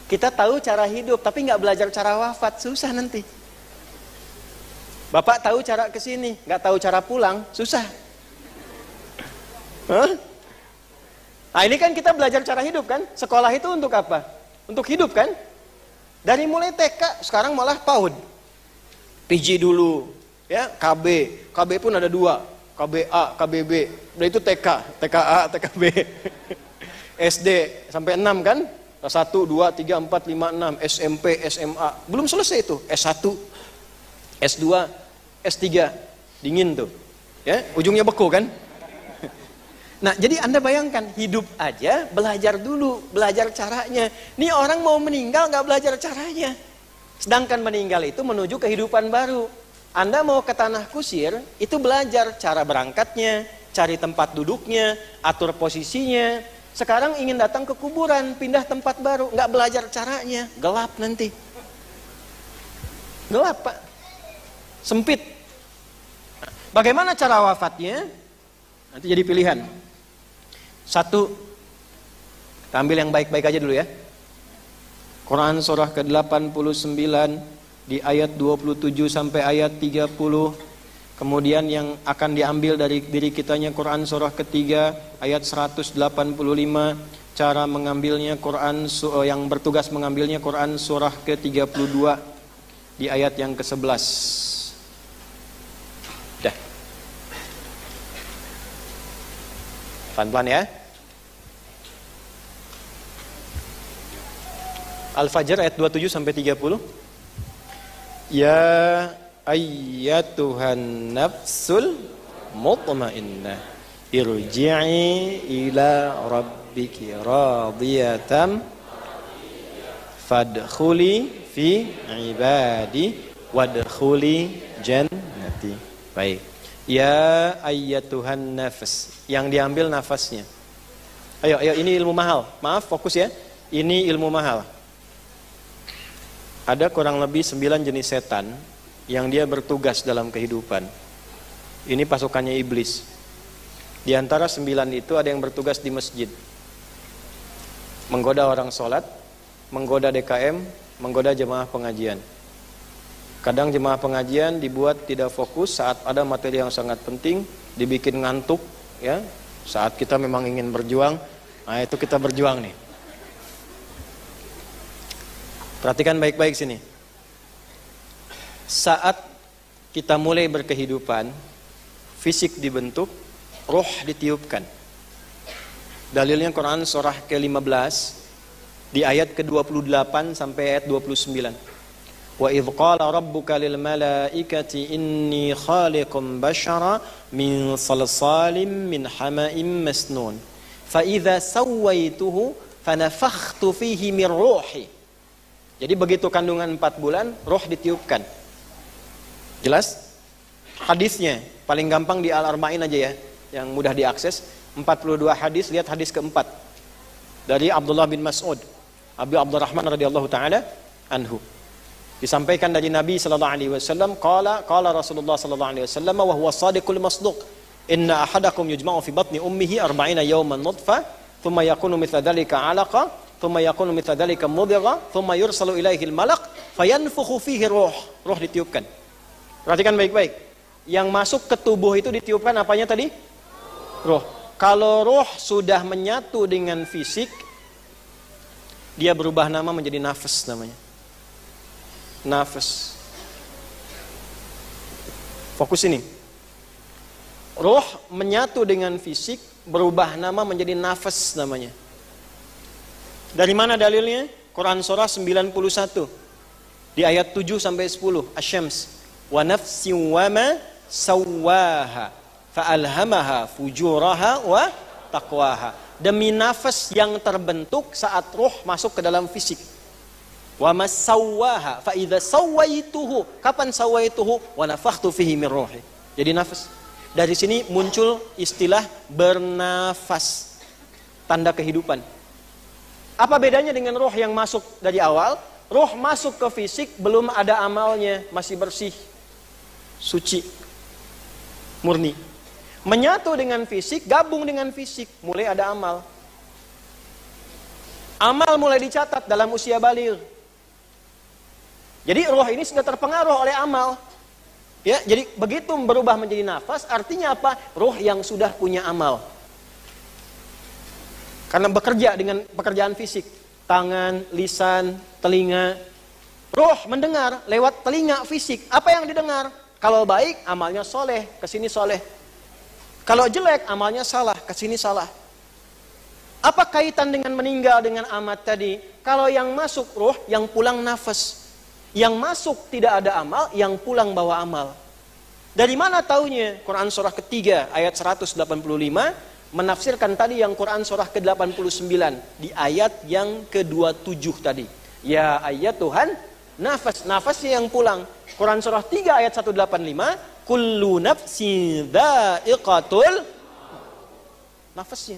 Kita tahu cara hidup, tapi nggak belajar cara wafat, susah nanti. Bapak tahu cara kesini, nggak tahu cara pulang, susah. Hah? Nah ini kan kita belajar cara hidup kan? Sekolah itu untuk apa? Untuk hidup kan? Dari mulai TK, sekarang malah PAUD. PG dulu, ya KB pun ada 2, KBA, KBB. Udah itu TK, TKA, TKB. SD sampai 6 kan? 1, 2, 3, 4, 5, 6, SMP, SMA. Belum selesai itu, S1, S2, S3. Dingin tuh. Ya, ujungnya beku kan? Nah, jadi Anda bayangkan, hidup aja belajar dulu, belajar caranya. Nih orang mau meninggal nggak belajar caranya. Sedangkan meninggal itu menuju kehidupan baru. Anda mau ke tanah kusir, itu belajar cara berangkatnya, cari tempat duduknya, atur posisinya. Sekarang ingin datang ke kuburan, pindah tempat baru, nggak belajar caranya, gelap nanti. Gelap Pak, sempit. Bagaimana cara wafatnya? Nanti jadi pilihan. 1, kita ambil yang baik-baik aja dulu ya. Quran surah ke-89 di ayat 27 sampai ayat 30. Kemudian yang akan diambil dari diri kitanya Quran surah ketiga ayat 185. Cara mengambilnya Quran yang bertugas mengambilnya Quran surah ke-32 di ayat yang ke-11. Dah. Pelan-pelan ya. Al-Fajr ayat 27 sampai 30. Ya ayyatuhan nafsul mutmainnah irji'i ila rabbiki radiyatan fadkhuli fi ibadi wadkhuli jannati. Baik. Ya ayyatuhan nafs, yang diambil nafasnya. Ayo ini ilmu mahal. Maaf, fokus ya. Ini ilmu mahal. Ada kurang lebih 9 jenis setan yang dia bertugas dalam kehidupan. Ini pasukannya iblis. Di antara 9 itu ada yang bertugas di masjid, menggoda orang sholat, menggoda DKM, menggoda jemaah pengajian. Kadang jemaah pengajian dibuat tidak fokus saat ada materi yang sangat penting, dibikin ngantuk ya. Saat kita memang ingin berjuang, nah itu kita berjuang nih. Perhatikan baik-baik sini. Saat kita mulai berkehidupan, fisik dibentuk, roh ditiupkan. Dalilnya Quran surah ke-15 di ayat ke-28 sampai ayat 29. Wa idh qala rabbuka lil malaikati inni khaliqum bashara min salsalim min hama'im masnun. Fa idza sawaituhu fanafakhtu fihi min ruhi. Jadi begitu kandungan 4 bulan, roh ditiupkan. Jelas? Hadisnya paling gampang di Al-Arba'in aja ya, yang mudah diakses. 42 hadis, lihat hadis keempat dari Abdullah bin Mas'ud, Abu Abdurrahman radhiyallahu taala anhu. Disampaikan dari Nabi sallallahu alaihi wasallam, qala Rasulullah sallallahu alaihi wasallam wa huwa shadiqul masduq, inna ahadakum yujma'u fi batni ummihi 40 yawman nutfa, thumma yakunu mithla dhalika 'alaqa, thumma yakunu mithla dhalika mudghah, thumma yursalu ilaihi al-malak fayanfukhu fihi ruh. Roh ditiupkan. Perhatikan baik-baik. Yang masuk ke tubuh itu ditiupkan apanya tadi? Roh. Kalau roh sudah menyatu dengan fisik, dia berubah nama menjadi nafas namanya. Nafas. Fokus ini. Roh menyatu dengan fisik, berubah nama menjadi nafas namanya. Dari mana dalilnya? Quran surah 91 di ayat 7 sampai 10, Asy-Syams. Wa nafsin wa ma sawwaha fa'alhamaha fujuraha wa taqwaha. Demi nafas yang terbentuk saat roh masuk ke dalam fisik. Wa ma sawwaha fa idza sawaituhu, kapan sawaituhu? Wa nafakhtu fihi min ruhi. Jadi nafas. Dari sini muncul istilah bernafas, tanda kehidupan. Apa bedanya dengan roh yang masuk dari awal? Roh masuk ke fisik belum ada amalnya, masih bersih, suci, murni. Menyatu dengan fisik, gabung dengan fisik, mulai ada amal. Amal mulai dicatat dalam usia baligh. Jadi roh ini sudah terpengaruh oleh amal. Ya, jadi begitu berubah menjadi nafas, artinya apa? Roh yang sudah punya amal. Karena bekerja dengan pekerjaan fisik, tangan, lisan, telinga. Roh mendengar lewat telinga fisik. Apa yang didengar? Kalau baik, amalnya soleh, kesini soleh. Kalau jelek, amalnya salah, kesini salah. Apa kaitan dengan meninggal dengan amat tadi? Kalau yang masuk roh, yang pulang nafas. Yang masuk tidak ada amal, yang pulang bawa amal. Dari mana taunya? Quran surah ketiga ayat 185 menafsirkan tadi yang Quran surah ke-89 di ayat yang ke-27 tadi. Ya ayat Tuhan, nafasnya yang pulang. Quran surah 3 ayat 185, kullu nafsin dha'iqatul, nafasnya.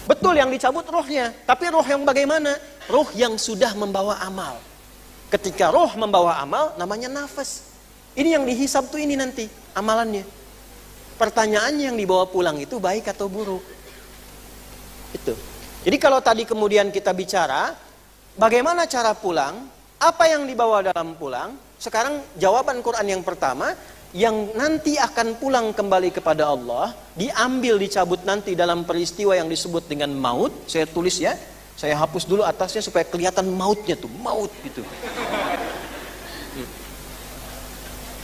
Betul yang dicabut rohnya, tapi roh yang bagaimana? Roh yang sudah membawa amal. Ketika roh membawa amal, namanya nafas. Ini yang dihisab tuh ini nanti, amalannya. Pertanyaannya yang dibawa pulang itu baik atau buruk? Itu. Jadi kalau tadi kemudian kita bicara, bagaimana cara pulang? Apa yang dibawa dalam pulang? Sekarang jawaban Quran yang pertama, yang nanti akan pulang kembali kepada Allah, diambil, dicabut nanti dalam peristiwa yang disebut dengan maut. Saya tulis ya, saya hapus dulu atasnya supaya kelihatan mautnya tuh, maut gitu.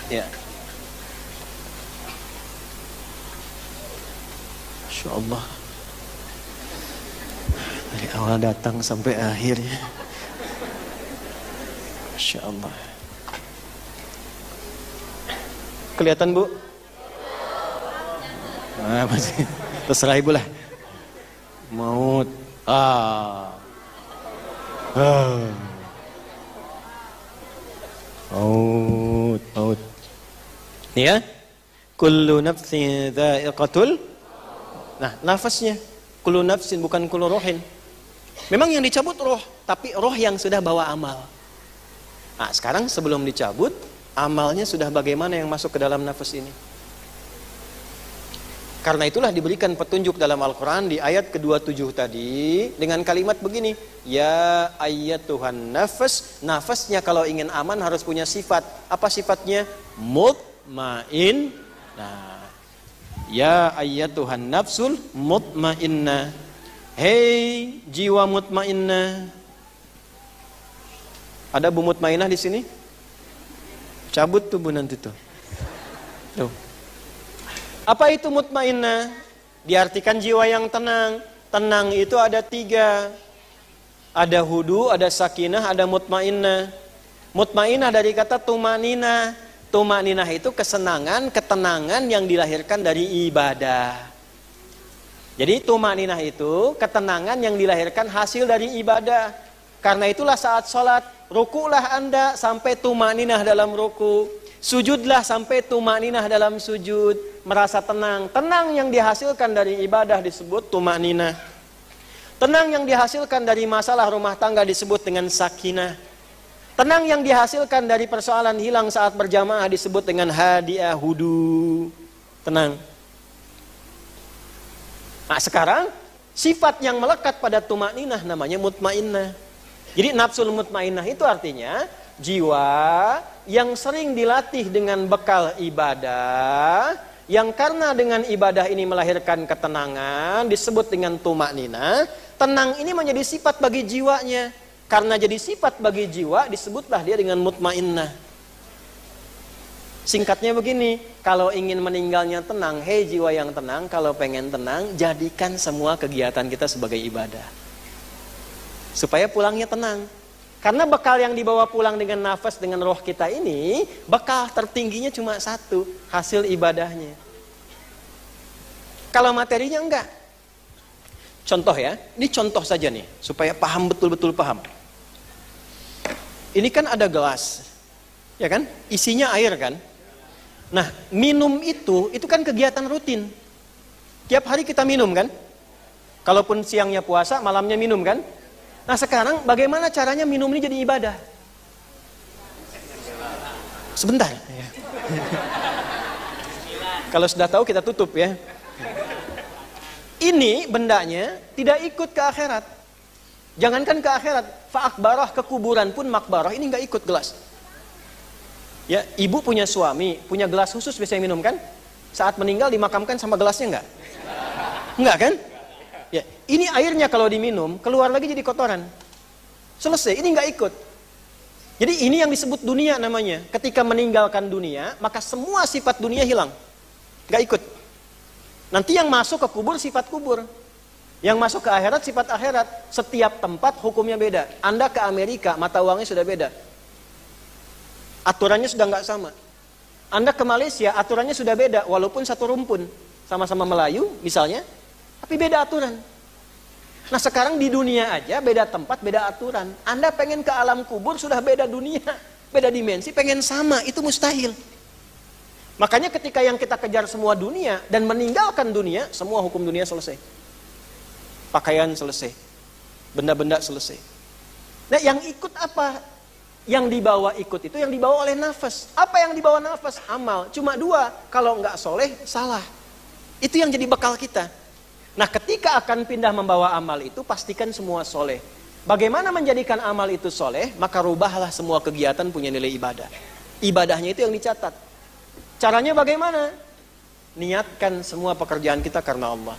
Ya. Masya Allah. Dari awal datang sampai akhirnya. Masya Allah. Kelihatan Bu? Nah, masih terserah Ibu lah. Maut. Maut. Nih ya. Kullu nafsin dha'iqatul. Nah, nafasnya kullu nafsin, bukan kullu rohin. Memang yang dicabut roh, tapi roh yang sudah bawa amal. Nah, sekarang sebelum dicabut, amalnya sudah bagaimana yang masuk ke dalam nafas ini. Karena itulah diberikan petunjuk dalam Al-Quran di ayat ke-27 tadi dengan kalimat begini, ya ayyatuhan nafas. Nafasnya kalau ingin aman harus punya sifat. Apa sifatnya? Mutmain. Nah, ya ayyatuhan nafsul mutmainna. Hei jiwa mutmainna. Ada Bu Mutmainah di sini? Cabut tuh Bu nanti tuh. Tuh. Apa itu mutmainnah? Diartikan jiwa yang tenang. Tenang itu ada 3. Ada hudu, ada sakinah, ada mutmainnah. Mutmainnah dari kata tumanina. Tumaninah itu kesenangan, ketenangan yang dilahirkan dari ibadah. Jadi tumaninah itu ketenangan yang dilahirkan hasil dari ibadah. Karena itulah saat sholat, rukulah Anda sampai tumaninah dalam ruku. Sujudlah sampai tumaninah dalam sujud. Merasa tenang. Tenang yang dihasilkan dari ibadah disebut tumaninah. Tenang yang dihasilkan dari masalah rumah tangga disebut dengan sakinah. Tenang yang dihasilkan dari persoalan hilang saat berjamaah disebut dengan hadiah hudu. Tenang. Nah sekarang sifat yang melekat pada tumaninah namanya mutmainnah. Jadi nafsul mutmainnah itu artinya jiwa yang sering dilatih dengan bekal ibadah, yang karena dengan ibadah ini melahirkan ketenangan, disebut dengan tumaknina. Tenang ini menjadi sifat bagi jiwanya. Karena jadi sifat bagi jiwa, disebutlah dia dengan mutmainnah. Singkatnya begini, kalau ingin meninggalnya tenang, hei jiwa yang tenang, kalau pengen tenang, jadikan semua kegiatan kita sebagai ibadah. Supaya pulangnya tenang. Karena bekal yang dibawa pulang dengan nafas, dengan roh kita ini, bekal tertingginya cuma satu, hasil ibadahnya. Kalau materinya enggak. Contoh ya, ini contoh saja nih, supaya paham betul-betul paham. Ini kan ada gelas, ya kan? Isinya air kan? Nah, minum itu kan kegiatan rutin. Tiap hari kita minum kan? Kalaupun siangnya puasa, malamnya minum kan? Nah sekarang bagaimana caranya minum ini jadi ibadah? Sebentar. Kalau sudah tahu kita tutup ya. Ini bendanya tidak ikut ke akhirat. Jangankan ke akhirat, fa'akbarah, ke kuburan pun makbarah, ini nggak ikut gelas. Ya, ibu punya suami, punya gelas khusus biasanya minum kan? Saat meninggal dimakamkan sama gelasnya nggak? Nggak kan? Ya, ini airnya kalau diminum keluar lagi jadi kotoran. Selesai, ini nggak ikut. Jadi ini yang disebut dunia namanya. Ketika meninggalkan dunia, maka semua sifat dunia hilang. Nggak ikut. Nanti yang masuk ke kubur sifat kubur. Yang masuk ke akhirat sifat akhirat. Setiap tempat hukumnya beda. Anda ke Amerika, mata uangnya sudah beda. Aturannya sudah nggak sama. Anda ke Malaysia, aturannya sudah beda. Walaupun satu rumpun. Sama-sama Melayu misalnya. Tapi beda aturan. Nah sekarang di dunia aja beda tempat, beda aturan. Anda pengen ke alam kubur sudah beda dunia, beda dimensi, pengen sama, itu mustahil. Makanya ketika yang kita kejar semua dunia dan meninggalkan dunia, semua hukum dunia selesai. Pakaian selesai, benda-benda selesai. Nah yang ikut apa? Yang dibawa ikut itu yang dibawa oleh nafas. Apa yang dibawa nafas? Amal. Cuma dua, kalau nggak soleh, salah. Itu yang jadi bekal kita. Nah ketika akan pindah membawa amal itu pastikan semua soleh. Bagaimana menjadikan amal itu soleh? Maka rubahlah semua kegiatan punya nilai ibadah. Ibadahnya itu yang dicatat. Caranya bagaimana? Niatkan semua pekerjaan kita karena Allah.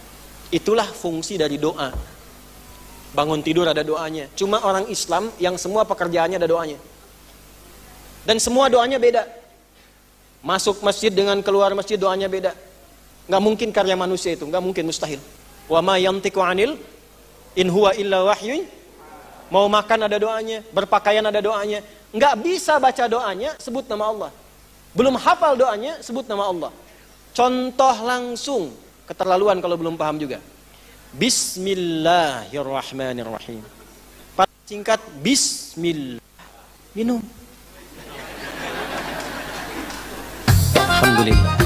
Itulah fungsi dari doa. Bangun tidur ada doanya. Cuma orang Islam yang semua pekerjaannya ada doanya. Dan semua doanya beda. Masuk masjid dengan keluar masjid doanya beda. Nggak mungkin karya manusia itu, nggak mungkin, mustahil. Wa ma yantiqu anil in huwa illa wahyun. Mau makan ada doanya, berpakaian ada doanya. Nggak bisa baca doanya sebut nama Allah. Belum hafal doanya sebut nama Allah. Contoh langsung, keterlaluan kalau belum paham juga. Bismillahirrahmanirrahim. Singkat bismillah. Minum. Alhamdulillah.